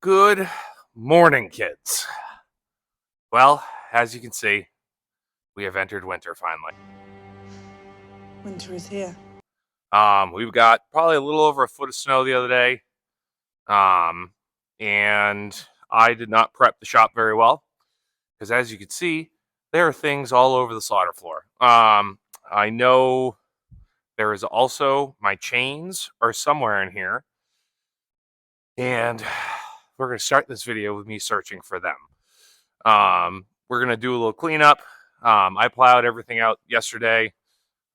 Good morning, kids. Well, as you can see, we have entered winter finally. Winter is here. We've got probably a little over a foot of snow the other day. And I did not prep the shop very well because, as you can see, there are things all over the solder floor. I know there is also my chains are somewhere in here, and we're going to start this video with me searching for them. We're going to do a little cleanup. I plowed everything out yesterday.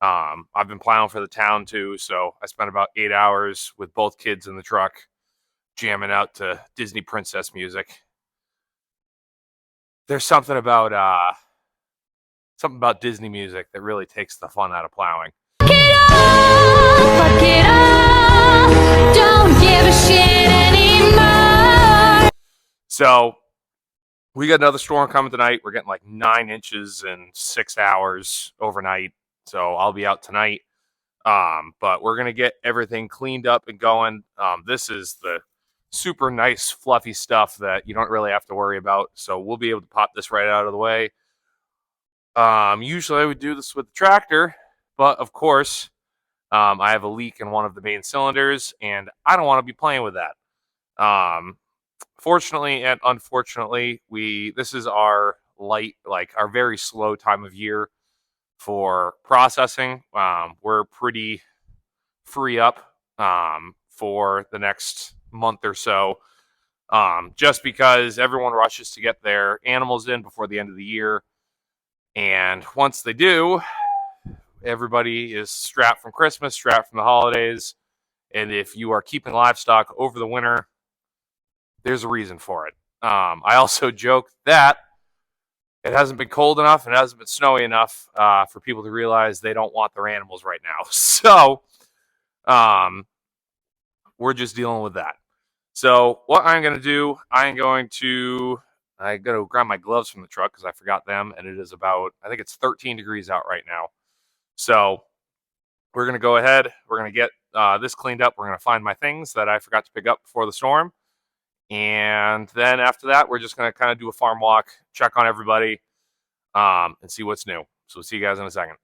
I've been plowing for the town too, so I spent about 8 hours with both kids in the truck jamming out to Disney princess music. There's something about Disney music that really takes the fun out of plowing. Fuck it all, don't give a shit anymore. So we got another storm coming tonight. We're getting like 9 inches in 6 hours overnight. So I'll be out tonight. But we're gonna get everything cleaned up and going. This is the super nice fluffy stuff that you don't really have to worry about. So we'll be able to pop this right out of the way. Usually I would do this with the tractor, but of course, I have a leak in one of the main cylinders, and I don't want to be playing with that. Fortunately and unfortunately, this is our our very slow time of year for processing. We're pretty free up for the next month or so, just because everyone rushes to get their animals in before the end of the year. And once they do, everybody is strapped from Christmas, strapped from the holidays. And if you are keeping livestock over the winter, there's a reason for it. I also joke that it hasn't been cold enough and it hasn't been snowy enough for people to realize they don't want their animals right now. So we're just dealing with that. So what I'm going to do, I got to grab my gloves from the truck because I forgot them. And it is about, I think it's 13 degrees out right now. So we're going to go ahead. We're going to get this cleaned up. We're going to find my things that I forgot to pick up before the storm. And then after that, we're just going to kind of do a farm walk, check on everybody, and see what's new. So we'll see you guys in a second.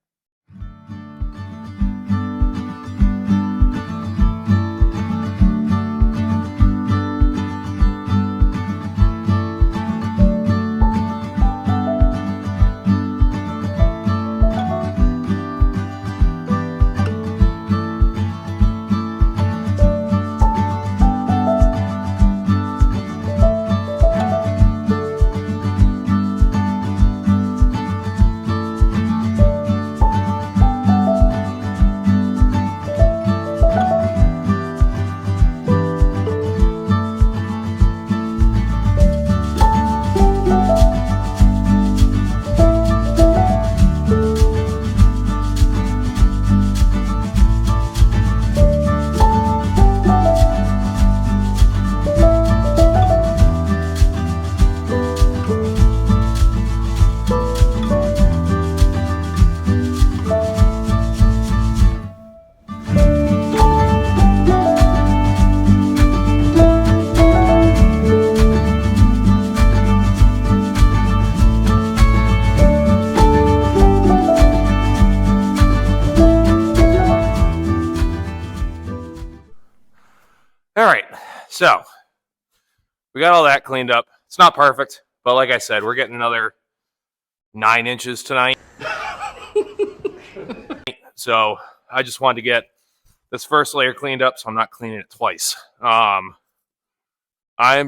All right, so we got all that cleaned up. It's not perfect, but like I said, we're getting another 9 inches tonight. So I just wanted to get this first layer cleaned up so I'm not cleaning it twice. I'm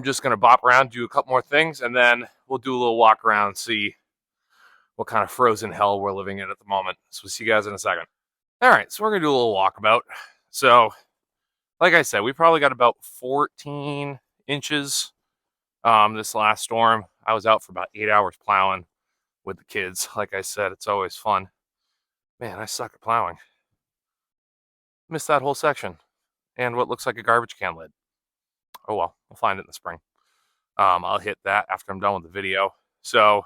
just going to bop around, do a couple more things, and then we'll do a little walk around and see what kind of frozen hell we're living in at the moment. So we'll see you guys in a second. All right, so we're going to do a little walkabout. So like I said, we probably got about 14 inches this last storm. I was out for about 8 hours plowing with the kids. Like I said, it's always fun. Man, I suck at plowing. Missed that whole section. And what looks like a garbage can lid. Oh well, we'll find it in the spring. I'll hit that after I'm done with the video. So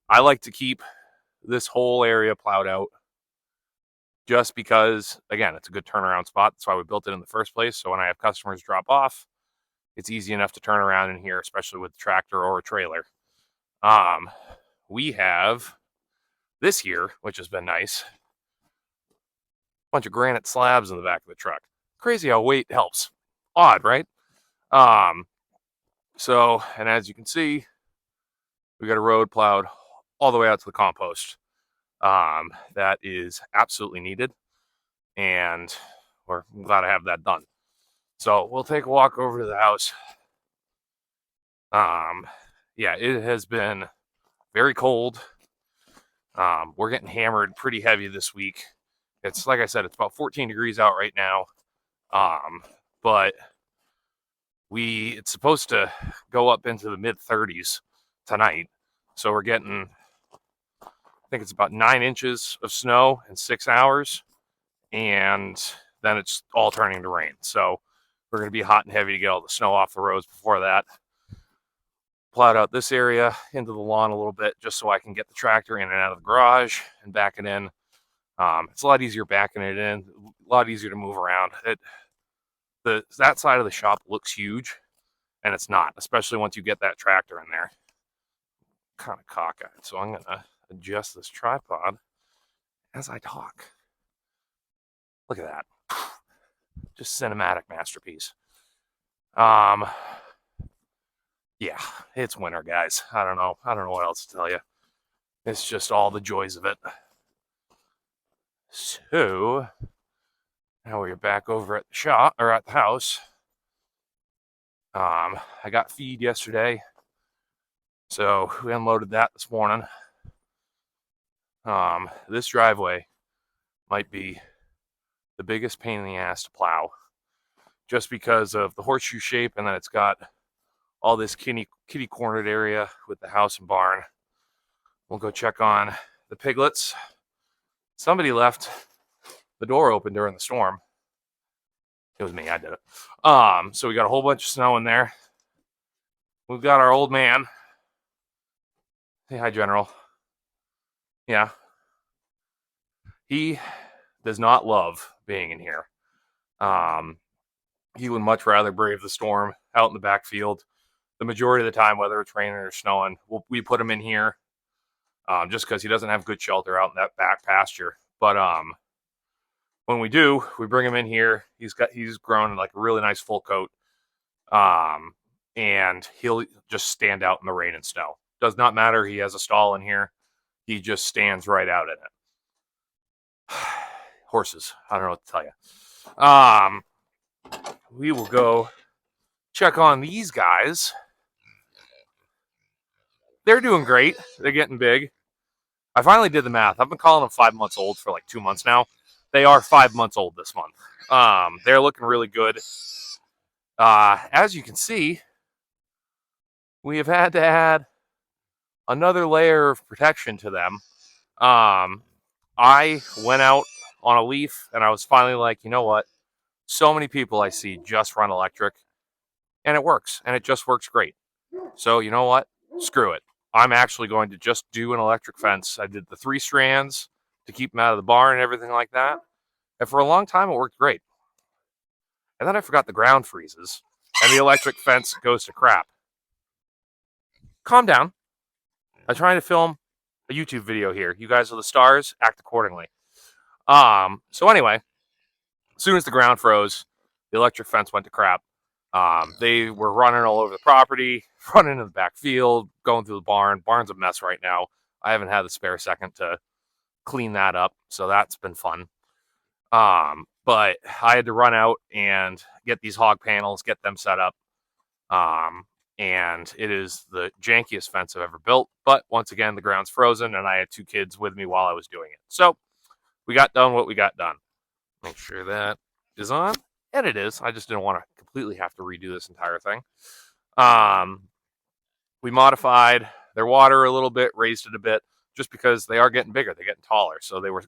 I like to keep this whole area plowed out just because, again, it's a good turnaround spot. That's why we built it in the first place. So when I have customers drop off, it's easy enough to turn around in here, especially with a tractor or a trailer. We have this year, which has been nice, a bunch of granite slabs in the back of the truck. Crazy how weight helps. Odd, right? So, and as you can see, we got a road plowed all the way out to the compost. That is absolutely needed, and we're glad to have that done. So we'll take a walk over to the house. Yeah, it has been very cold. We're getting hammered pretty heavy this week. It's like I said, it's about 14 degrees out right now. But it's supposed to go up into the mid 30s tonight. So we're getting, I think it's about 9 inches of snow in 6 hours. And then it's all turning to rain. So we're going to be hot and heavy to get all the snow off the roads before that. Plowed out this area into the lawn a little bit just so I can get the tractor in and out of the garage and back it in. It's a lot easier backing it in, a lot easier to move around. That side of the shop looks huge, and it's not, especially once you get that tractor in there. Kind of cockeyed, so I'm gonna adjust this tripod as I talk. Look at that, just cinematic masterpiece. Yeah, it's winter, guys. I don't know what else to tell you. It's just all the joys of it. So now we're back over at the shop, or at the house. I got feed yesterday, so we unloaded that this morning. This driveway might be the biggest pain in the ass to plow, just because of the horseshoe shape, and then it's got all this kitty cornered area with the house and barn. We'll go check on the piglets. Somebody left the door open during the storm. It was me, I did it. So we got a whole bunch of snow in there. We've got our old man. Say hi, General. Yeah. He does not love being in here. He would much rather brave the storm out in the backfield. The majority of the time, whether it's raining or snowing, we put him in here just because he doesn't have good shelter out in that back pasture. But when we do, we bring him in here. He's grown like a really nice full coat, and he'll just stand out in the rain and snow. Does not matter. He has a stall in here. He just stands right out in it. Horses. I don't know what to tell you. We will go check on these guys. They're doing great. They're getting big. I finally did the math. I've been calling them 5 months old for like 2 months now. They are 5 months old this month. They're looking really good. As you can see, we have had to add another layer of protection to them. I went out on a leaf and I was finally like, you know what? So many people I see just run electric, and it works, and it just works great. So you know what? Screw it. I'm actually going to just do an electric fence. I did the 3 strands to keep them out of the barn and everything like that. And for a long time, it worked great. And then I forgot the ground freezes, and the electric fence goes to crap. Calm down. I'm trying to film a YouTube video here. You guys are the stars. Act accordingly. So anyway, as soon as the ground froze, the electric fence went to crap. They were running all over the property, running in the backfield, going through the barn. Barn's a mess right now. I haven't had the spare second to clean that up, so that's been fun. But I had to run out and get these hog panels, get them set up. And it is the jankiest fence I've ever built. But once again, the ground's frozen, and I had 2 kids with me while I was doing it. So we got done what we got done. Make sure that is on. And it is. I just didn't want to completely have to redo this entire thing. We modified their water a little bit, raised it a bit, just because they are getting bigger. They're getting taller. So they were,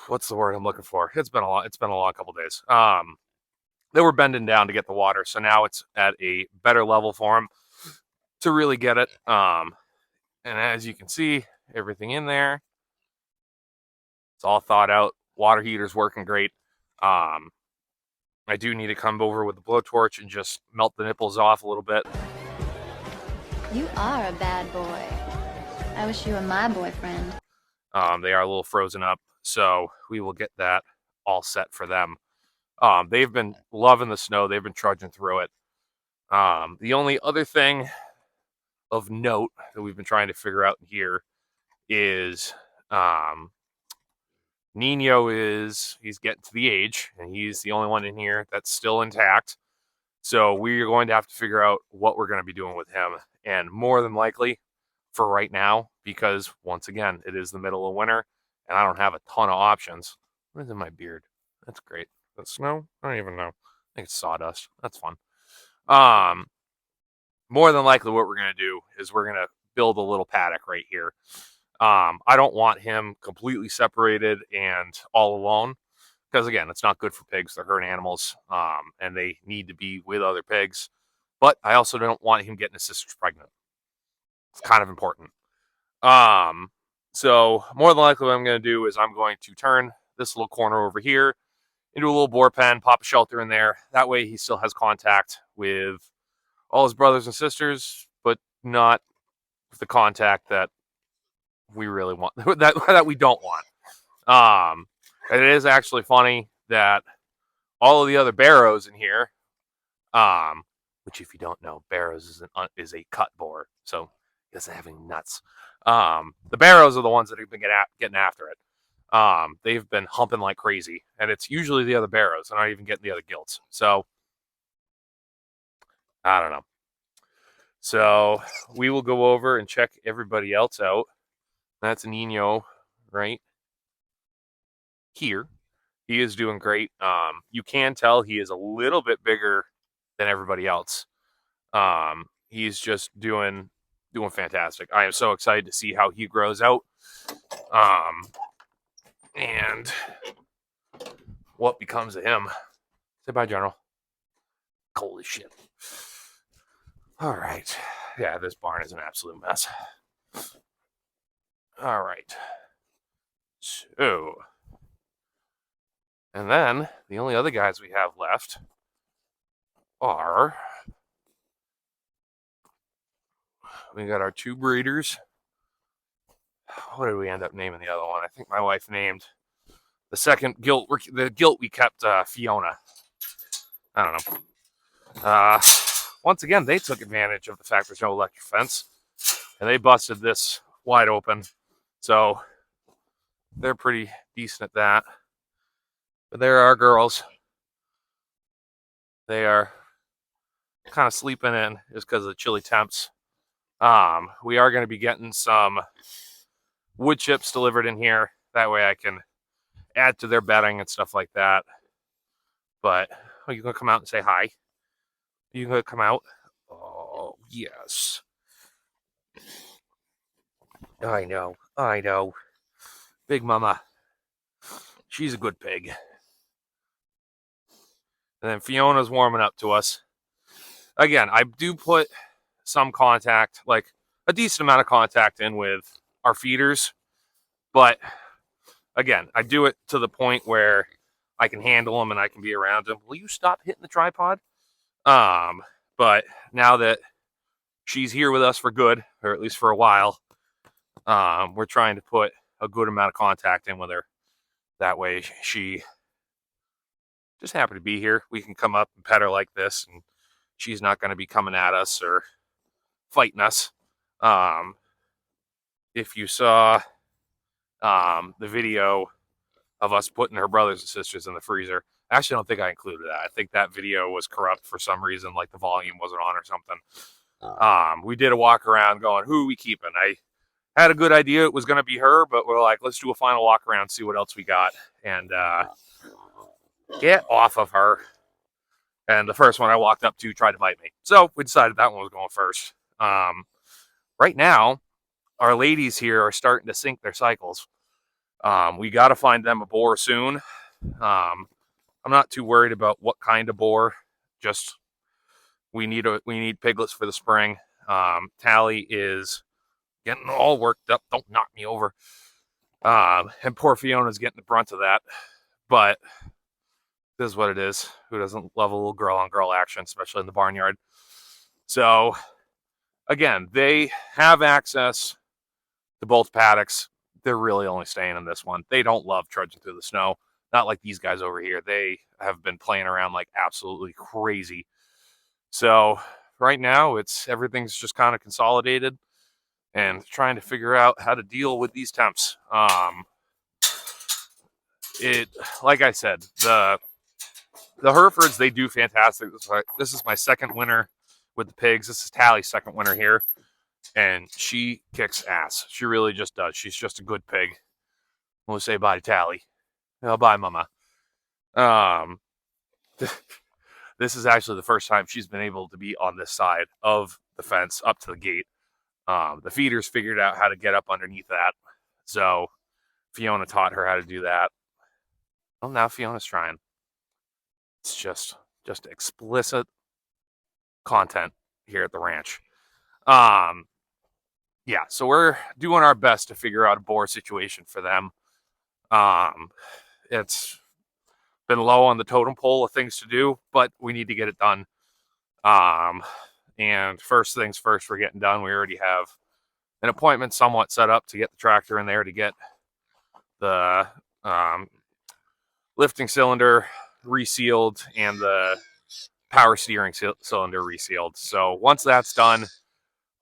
what's the word I'm looking for? It's been a long couple days. They were bending down to get the water. So now it's at a better level for them to really get it. And as you can see, everything in there, it's all thought out. Water heater's working great. I do need to come over with the blowtorch and just melt the nipples off a little bit. You are a bad boy. I wish you were my boyfriend. They are a little frozen up, so we will get that all set for them. They've been loving the snow. They've been trudging through it. The only other thing of note that we've been trying to figure out here is Nino he's getting to the age, and he's the only one in here that's still intact. So we're going to have to figure out what we're going to be doing with him. And more than likely, for right now, because once again, it is the middle of winter, and I don't have a ton of options. What is in my beard? That's great. That snow? I don't even know. I think it's sawdust. That's fun. More than likely, what we're going to do is we're going to build a little paddock right here. I don't want him completely separated and all alone, because again, it's not good for pigs. They're herd animals, and they need to be with other pigs. But I also don't want him getting his sisters pregnant. It's kind of important. So more than likely what I'm going to do is I'm going to turn this little corner over here into a little boar pen, pop a shelter in there. That way he still has contact with all his brothers and sisters, but not with the contact that we really want, that we don't want. And it is actually funny that all of the other barrows in here, which if you don't know, barrows is a cut boar, so he doesn't have any nuts. The barrows are the ones that have been getting after it. They've been humping like crazy, and it's usually the other barrows. They're not even getting the other gilts. So I don't know. So we will go over and check everybody else out. That's Nino right here. He is doing great. You can tell he is a little bit bigger than everybody else. He's just doing fantastic. I am so excited to see how he grows out. And what becomes of him. Say bye, General. Cold as shit. All right. Yeah, this barn is an absolute mess. All right. So, and then the only other guys we have left are, we got our two breeders. What did we end up naming the other one? I think my wife named the second gilt. The gilt we kept Fiona. I don't know. Once again, they took advantage of the fact there's no electric fence, and they busted this wide open. So they're pretty decent at that. But there are girls. They are kind of sleeping in just because of the chilly temps. We are going to be getting some wood chips delivered in here. That way I can add to their bedding and stuff like that. But, oh, you going to come out and say hi? You going to come out? Oh, yes. I know. Big Mama. She's a good pig. And then Fiona's warming up to us. Again, I do put some contact, like a decent amount of contact in with our feeders. But again, I do it to the point where I can handle them and I can be around them. Will you stop hitting the tripod? But now that she's here with us for good, or at least for a while, we're trying to put a good amount of contact in with her. That way she just happy to be here. We can come up and pet her like this, and she's not going to be coming at us or fighting us. If you saw the video of us putting her brothers and sisters in the freezer, I actually don't think I included that. I think that video was corrupt for some reason, like the volume wasn't on or something. We did a walk around going, who are we keeping? I had a good idea it was going to be her, but we're like, let's do a final walk around, see what else we got, and get off of her. And the first one I walked up to tried to bite me. So we decided that one was going first. Right now, our ladies here are starting to sync their cycles. We got to find them a boar soon. I'm not too worried about what kind of boar. Just we need piglets for the spring. Tally is getting all worked up. Don't knock me over. And poor Fiona's getting the brunt of that. But this is what it is. Who doesn't love a little girl on girl action, especially in the barnyard? So again, they have access to both paddocks. They're really only staying in this one. They don't love trudging through the snow. Not like these guys over here. They have been playing around like absolutely crazy. So right now, everything's just kind of consolidated and trying to figure out how to deal with these temps. Like I said, the Herefords, they do fantastic. This is my second winter with the pigs. This is Tally's second winter here, and she kicks ass. She really just does. She's just a good pig. We'll say bye to Tally. Oh, bye, Mama. This is actually the first time she's been able to be on this side of the fence up to the gate. The feeders figured out how to get up underneath that, so Fiona taught her how to do that. Well, now Fiona's trying. It's just explicit content here at the ranch. Yeah, so we're doing our best to figure out a boar situation for them. It's been low on the totem pole of things to do, but we need to get it done. And first things first, we're getting done. We already have an appointment somewhat set up to get the tractor in there to get the lifting cylinder resealed and the power steering cylinder resealed. So once that's done,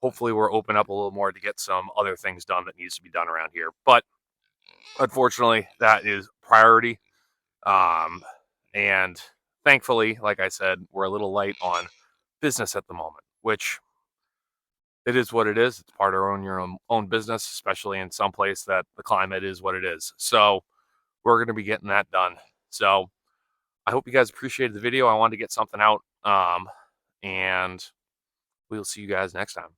hopefully we're open up a little more to get some other things done that needs to be done around here. But unfortunately, that is priority. And thankfully, like I said, we're a little light on business at the moment, which it is what it is. It's part of your own business, especially in some place that the climate is what it is. So we're going to be getting that done. So I hope you guys appreciated the video. I wanted to get something out, and we'll see you guys next time.